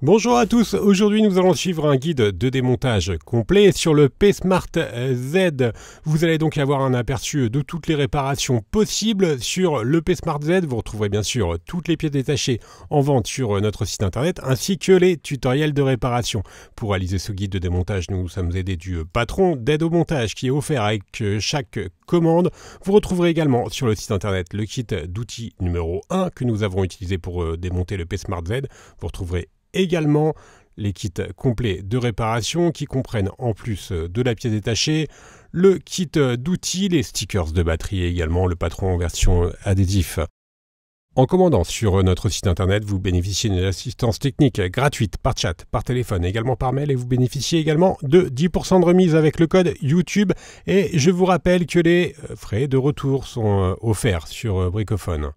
Bonjour à tous, aujourd'hui nous allons suivre un guide de démontage complet sur le P-Smart Z. Vous allez donc avoir un aperçu de toutes les réparations possibles sur le P-Smart Z. Vous retrouverez bien sûr toutes les pièces détachées en vente sur notre site internet ainsi que les tutoriels de réparation. Pour réaliser ce guide de démontage, nous sommes aidés du patron d'aide au montage qui est offert avec chaque commande. Vous retrouverez également sur le site internet le kit d'outils numéro 1 que nous avons utilisé pour démonter le P-Smart Z. Vous retrouverez également les kits complets de réparation qui comprennent en plus de la pièce détachée, le kit d'outils, les stickers de batterie et également le patron en version adhésif. En commandant sur notre site internet, vous bénéficiez d'une assistance technique gratuite par chat, par téléphone, également par mail et vous bénéficiez également de 10% de remise avec le code YouTube. Et je vous rappelle que les frais de retour sont offerts sur Bricophone.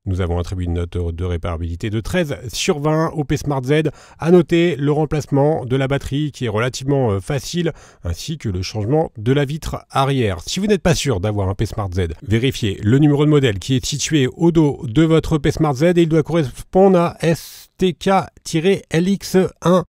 Nous avons attribué une note de réparabilité de 13 sur 20 au P-Smart Z. À noter le remplacement de la batterie qui est relativement facile, ainsi que le changement de la vitre arrière. Si vous n'êtes pas sûr d'avoir un P-Smart Z, vérifiez le numéro de modèle qui est situé au dos de votre P-Smart Z et il doit correspondre à STK-LX1.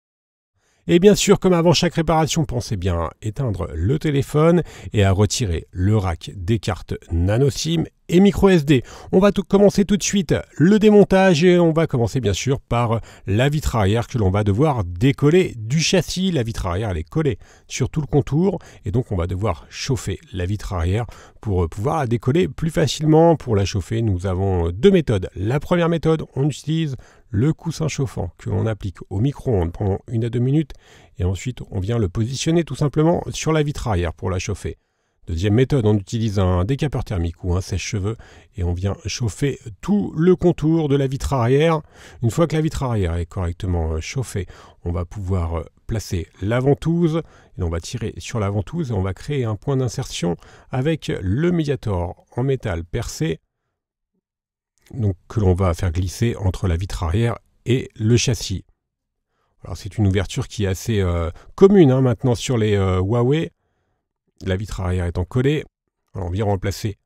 Et bien sûr, comme avant chaque réparation, pensez bien à éteindre le téléphone et à retirer le rack des cartes nano SIM et micro SD. On va commencer tout de suite le démontage et on va commencer bien sûr par la vitre arrière que l'on va devoir décoller du châssis. La vitre arrière elle est collée sur tout le contour et donc on va devoir chauffer la vitre arrière pour pouvoir la décoller plus facilement. Pour la chauffer, nous avons deux méthodes. La première méthode, on utilise le coussin chauffant que l'on applique au micro-ondes pendant 1 à 2 minutes et ensuite on vient le positionner tout simplement sur la vitre arrière pour la chauffer. Deuxième méthode, on utilise un décapeur thermique ou un sèche-cheveux et on vient chauffer tout le contour de la vitre arrière. Une fois que la vitre arrière est correctement chauffée, on va pouvoir placer la ventouse et on va tirer sur la ventouse et on va créer un point d'insertion avec le médiator en métal percé, donc que l'on va faire glisser entre la vitre arrière et le châssis. Alors c'est une ouverture qui est assez commune maintenant sur les Huawei. La vitre arrière étant collée, alors on vient remplacer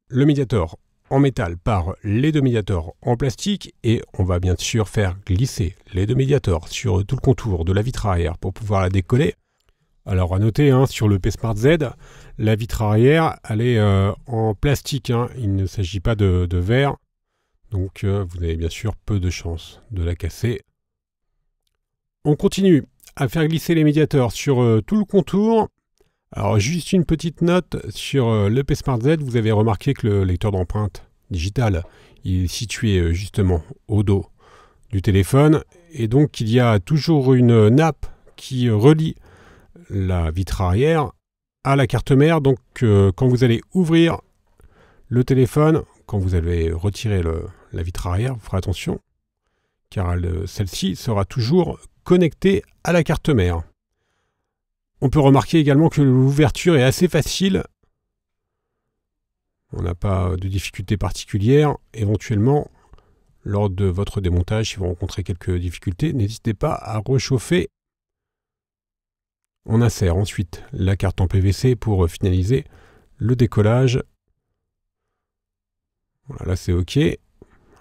le médiator en métal par les deux médiators en plastique et on va bien sûr faire glisser les deux médiators sur tout le contour de la vitre arrière pour pouvoir la décoller. Alors à noter, sur le P-Smart Z, la vitre arrière elle est en plastique, il ne s'agit pas de verre, donc vous avez bien sûr peu de chances de la casser. On continue à faire glisser les médiators sur tout le contour. Alors juste une petite note sur le P-Smart Z, vous avez remarqué que le lecteur d'empreinte digitale il est situé justement au dos du téléphone et donc il y a toujours une nappe qui relie la vitre arrière à la carte mère. Donc quand vous allez ouvrir le téléphone, quand vous allez retirer la vitre arrière, vous ferez attention car celle-ci sera toujours connectée à la carte mère. On peut remarquer également que l'ouverture est assez facile. On n'a pas de difficultés particulières. Éventuellement, lors de votre démontage, si vous rencontrez quelques difficultés, n'hésitez pas à rechauffer. On insère ensuite la carte en PVC pour finaliser le décollage. Voilà, là c'est OK.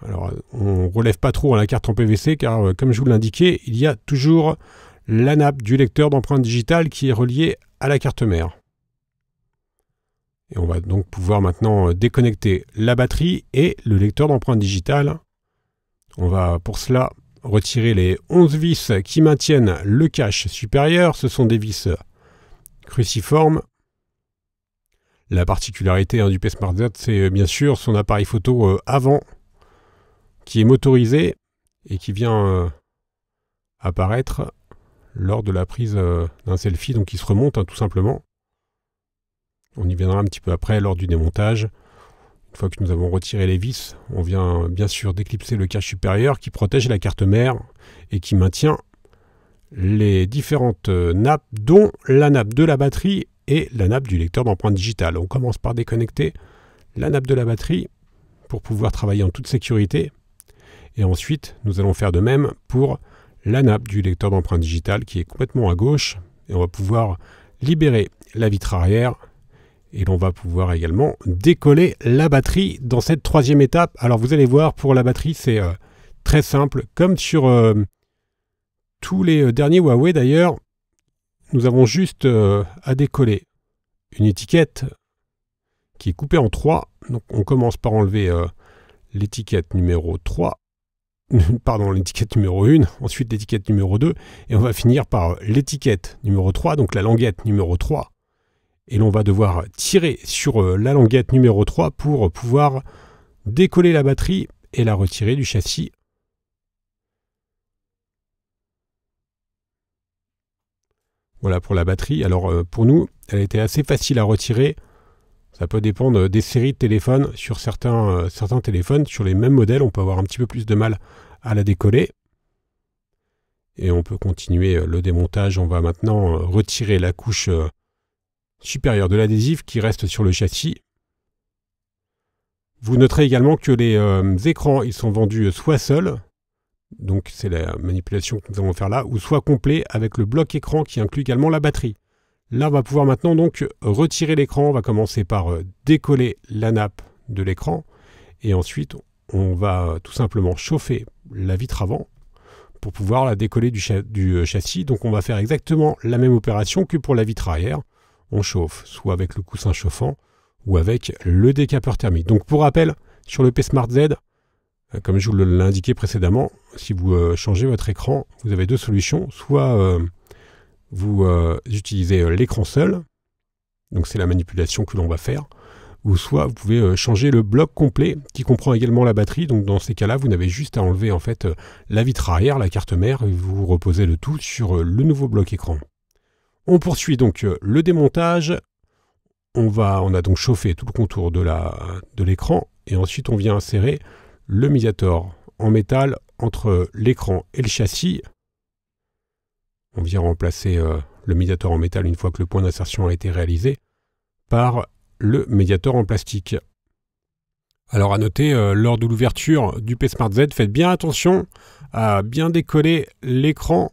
Alors, on ne relève pas trop la carte en PVC car, comme je vous l'indiquais, il y a toujours la nappe du lecteur d'empreinte digitale qui est reliée à la carte mère. Et on va donc pouvoir maintenant déconnecter la batterie et le lecteur d'empreinte digitale. On va pour cela retirer les 11 vis qui maintiennent le cache supérieur. Ce sont des vis cruciformes. La particularité du P-Smart Z, c'est bien sûr son appareil photo avant qui est motorisé et qui vient apparaître lors de la prise d'un selfie, donc il se remonte tout simplement. On y viendra un petit peu après lors du démontage. Une fois que nous avons retiré les vis, on vient bien sûr déclipser le cache supérieur qui protège la carte mère et qui maintient les différentes nappes, dont la nappe de la batterie et la nappe du lecteur d'empreinte digitale. On commence par déconnecter la nappe de la batterie pour pouvoir travailler en toute sécurité. Et ensuite, nous allons faire de même pour la nappe du lecteur d'empreinte digitale qui est complètement à gauche et on va pouvoir libérer la vitre arrière et l'on va pouvoir également décoller la batterie dans cette troisième étape. Alors vous allez voir, pour la batterie c'est très simple, comme sur tous les derniers Huawei d'ailleurs, nous avons juste à décoller une étiquette qui est coupée en 3. Donc on commence par enlever l'étiquette numéro 3, pardon, l'étiquette numéro 1, ensuite l'étiquette numéro 2, et on va finir par l'étiquette numéro 3, donc la languette numéro 3. Et l'on va devoir tirer sur la languette numéro 3 pour pouvoir décoller la batterie et la retirer du châssis. Voilà pour la batterie. Alors pour nous, elle a été assez facile à retirer. Ça peut dépendre des séries de téléphones. Sur certains téléphones, sur les mêmes modèles, on peut avoir un petit peu plus de mal à la décoller. Et on peut continuer le démontage. On va maintenant retirer la couche supérieure de l'adhésif qui reste sur le châssis. Vous noterez également que les écrans ils sont vendus soit seuls, donc c'est la manipulation que nous allons faire là, ou soit complet avec le bloc écran qui inclut également la batterie. Là on va pouvoir maintenant donc retirer l'écran. On va commencer par décoller la nappe de l'écran et ensuite on va tout simplement chauffer la vitre avant pour pouvoir la décoller du châssis. Donc on va faire exactement la même opération que pour la vitre arrière. On chauffe soit avec le coussin chauffant ou avec le décapeur thermique. Donc pour rappel, sur le P-Smart Z, comme je vous l'ai indiqué précédemment, si vous changez votre écran, vous avez deux solutions. Soit vous utilisez l'écran seul, donc c'est la manipulation que l'on va faire, ou soit vous pouvez changer le bloc complet qui comprend également la batterie. Donc dans ces cas-là, vous n'avez juste à enlever en fait la vitre arrière, la carte mère, et vous reposez le tout sur le nouveau bloc écran. On poursuit donc le démontage. On a donc chauffé tout le contour de l'écran et ensuite on vient insérer le médiator en métal entre l'écran et le châssis. On vient remplacer le médiator en métal une fois que le point d'insertion a été réalisé par le médiator en plastique. Alors à noter, lors de l'ouverture du P-Smart Z, faites bien attention à bien décoller l'écran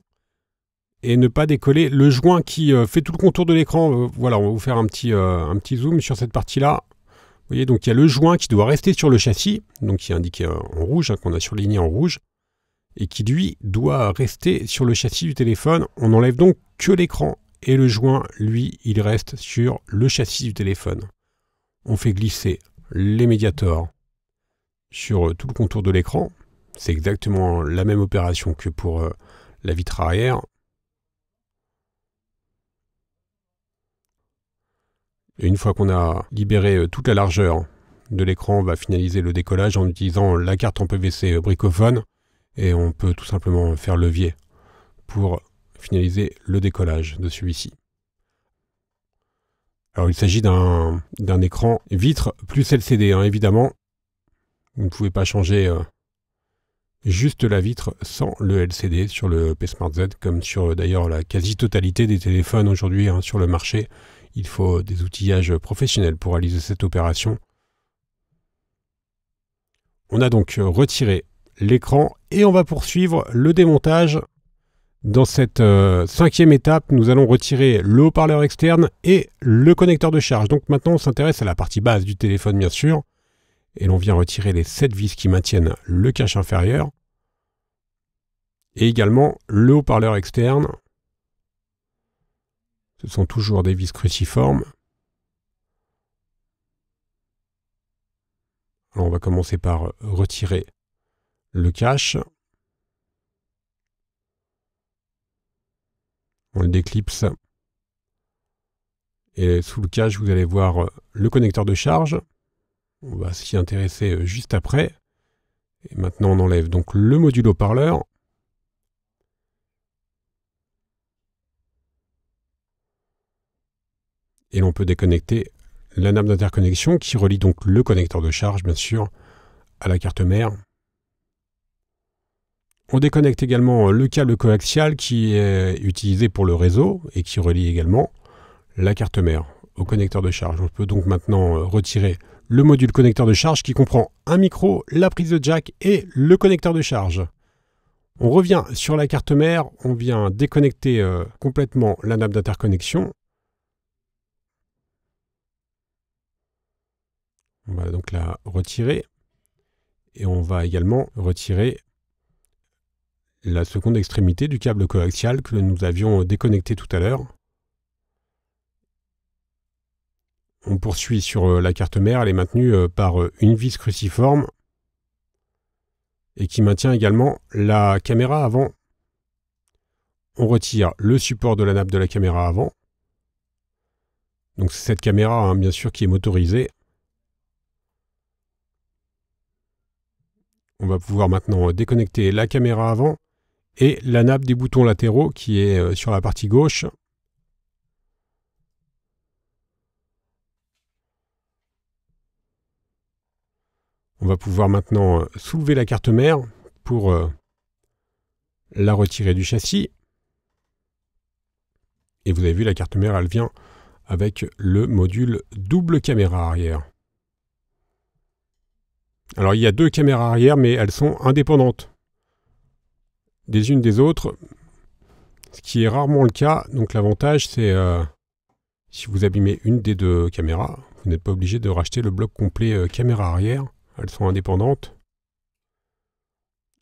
et ne pas décoller le joint qui fait tout le contour de l'écran. Voilà, on va vous faire un petit zoom sur cette partie-là. Vous voyez, donc il y a le joint qui doit rester sur le châssis, donc qui est indiqué en rouge, qu'on a surligné en rouge, et qui lui doit rester sur le châssis du téléphone. On n'enlève donc que l'écran, et le joint, lui, il reste sur le châssis du téléphone. On fait glisser les médiators sur tout le contour de l'écran. C'est exactement la même opération que pour la vitre arrière. Et une fois qu'on a libéré toute la largeur de l'écran, on va finaliser le décollage en utilisant la carte en PVC Bricophone et on peut tout simplement faire levier pour finaliser le décollage de celui-ci. Alors il s'agit d'un écran vitre plus LCD, évidemment. Vous ne pouvez pas changer juste la vitre sans le LCD sur le P-Smart Z, comme sur d'ailleurs la quasi-totalité des téléphones aujourd'hui sur le marché. Il faut des outillages professionnels pour réaliser cette opération. On a donc retiré l'écran et on va poursuivre le démontage. Dans cette cinquième étape, nous allons retirer le haut-parleur externe et le connecteur de charge. Donc maintenant, on s'intéresse à la partie basse du téléphone, bien sûr. Et l'on vient retirer les 7 vis qui maintiennent le cache inférieur. Et également le haut-parleur externe. Ce sont toujours des vis cruciformes. Alors on va commencer par retirer le cache. On le déclipse. Et sous le cache, vous allez voir le connecteur de charge. On va s'y intéresser juste après. Et maintenant, on enlève donc le module haut-parleur. Et l'on peut déconnecter la nappe d'interconnexion qui relie donc le connecteur de charge, bien sûr, à la carte mère. On déconnecte également le câble coaxial qui est utilisé pour le réseau et qui relie également la carte mère au connecteur de charge. On peut donc maintenant retirer le module connecteur de charge qui comprend un micro, la prise de jack et le connecteur de charge. On revient sur la carte mère, on vient déconnecter complètement la nappe d'interconnexion. On va donc la retirer et on va également retirer la seconde extrémité du câble coaxial que nous avions déconnecté tout à l'heure. On poursuit sur la carte mère, elle est maintenue par une vis cruciforme et qui maintient également la caméra avant. On retire le support de la nappe de la caméra avant. Donc c'est cette caméra, bien sûr, qui est motorisée. On va pouvoir maintenant déconnecter la caméra avant et la nappe des boutons latéraux qui est sur la partie gauche. On va pouvoir maintenant soulever la carte mère pour la retirer du châssis. Et vous avez vu, la carte mère, elle vient avec le module double caméra arrière. Alors il y a deux caméras arrière, mais elles sont indépendantes des unes des autres, ce qui est rarement le cas. Donc l'avantage, c'est si vous abîmez une des deux caméras, vous n'êtes pas obligé de racheter le bloc complet caméra arrière. Elles sont indépendantes.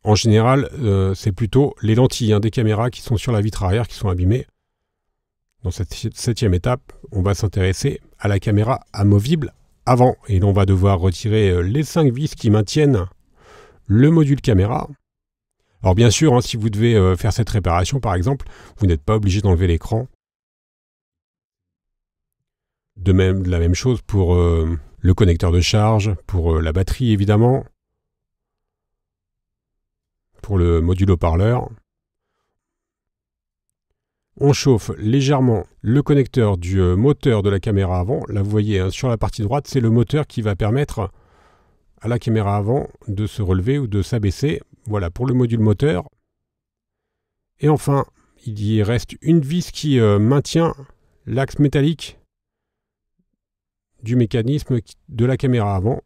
En général, c'est plutôt les lentilles des caméras qui sont sur la vitre arrière qui sont abîmées. Dans cette 7e étape, on va s'intéresser à la caméra amovible avant. Et l'on va devoir retirer les 5 vis qui maintiennent le module caméra. Alors bien sûr, si vous devez faire cette réparation par exemple, vous n'êtes pas obligé d'enlever l'écran. De la même chose pour le connecteur de charge, pour la batterie évidemment, pour le module haut-parleur. On chauffe légèrement le connecteur du moteur de la caméra avant. Là, vous voyez, sur la partie droite, c'est le moteur qui va permettre à la caméra avant de se relever ou de s'abaisser. Voilà, pour le module moteur. Et enfin, il y reste une vis qui maintient l'axe métallique du mécanisme de la caméra avant.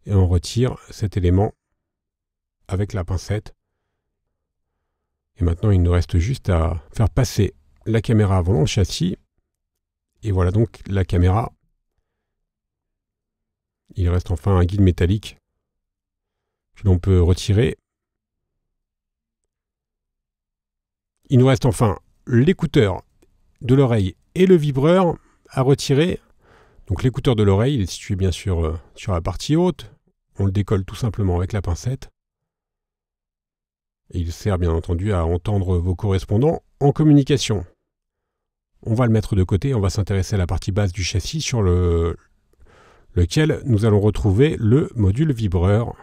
Et on retire cet élément avec la pincette. Et maintenant, il nous reste juste à faire passer la caméra avant dans le châssis. Et voilà donc la caméra. Il reste enfin un guide métallique que l'on peut retirer. Il nous reste enfin l'écouteur de l'oreille et le vibreur à retirer. Donc l'écouteur de l'oreille, il est situé bien sûr sur la partie haute. On le décolle tout simplement avec la pincette. Et il sert bien entendu à entendre vos correspondants en communication. On va le mettre de côté, on va s'intéresser à la partie basse du châssis sur lequel nous allons retrouver le module vibreur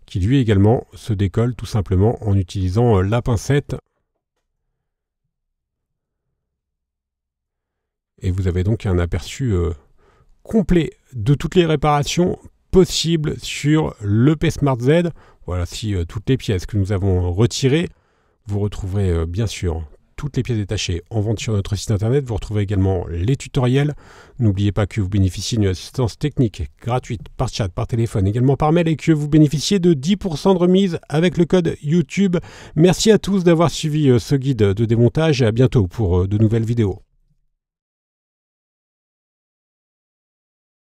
qui lui également se décolle tout simplement en utilisant la pincette. Et vous avez donc un aperçu complet de toutes les réparations possibles sur le P-Smart Z. Voilà, si toutes les pièces que nous avons retirées, vous retrouverez bien sûr toutes les pièces détachées en vente sur notre site internet. Vous retrouverez également les tutoriels. N'oubliez pas que vous bénéficiez d'une assistance technique gratuite par chat, par téléphone, également par mail et que vous bénéficiez de 10% de remise avec le code YouTube. Merci à tous d'avoir suivi ce guide de démontage et à bientôt pour de nouvelles vidéos.